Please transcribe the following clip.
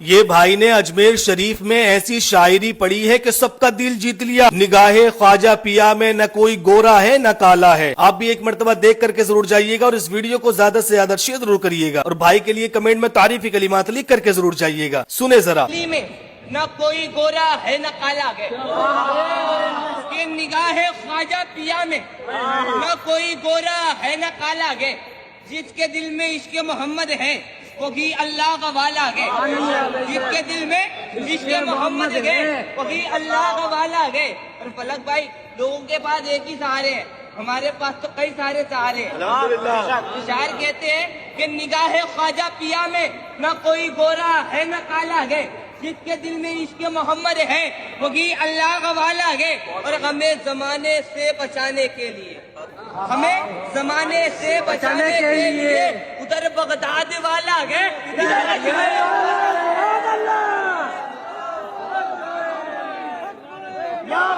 یہ بھائی نے اجمیر شریف میں ایسی شاعری پڑھی ہے کہ سب کا دل جیت لیا. نگاہ خواجہ پیا میں نہ کوئی گورا ہے نہ کالا ہے. آپ بھی ایک مرتبہ دیکھ کر کے ضرور جائیے گا اور اس ویڈیو کو زیادہ سے زیادہ شیئر ضرور کریے گا اور بھائی کے لیے کمنٹ میں تعریفی کلمات لکھ کر کے ضرور جائیے گا. سنے ذرا. نہ کوئی گورا ہے نہ کالا ہے کہ نگاہ خواجہ پیا میں نہ کوئی گورا ہے نہ کالا ہے. جس کے دل میں عشق محمد ہے وہی اللہ کا والا ہے. جس کے دل میں عشق محمد ہے وہی اللہ کا والا ہے. اور فلک بھائی لوگوں کے پاس ایک ہی سہارے ہیں, ہمارے پاس تو کئی سارے سہارے ہیں. شاعر کہتے ہیں کہ نگاہ خواجہ پیا میں نہ کوئی گورا ہے نہ کالا ہے. جس کے دل میں عشق محمد ہے وہی اللہ کا والا ہے. اور ہمیں زمانے سے بچانے کے لیے زمانے سے بچانے کے لیے ادھر بغداد والا ہے. یا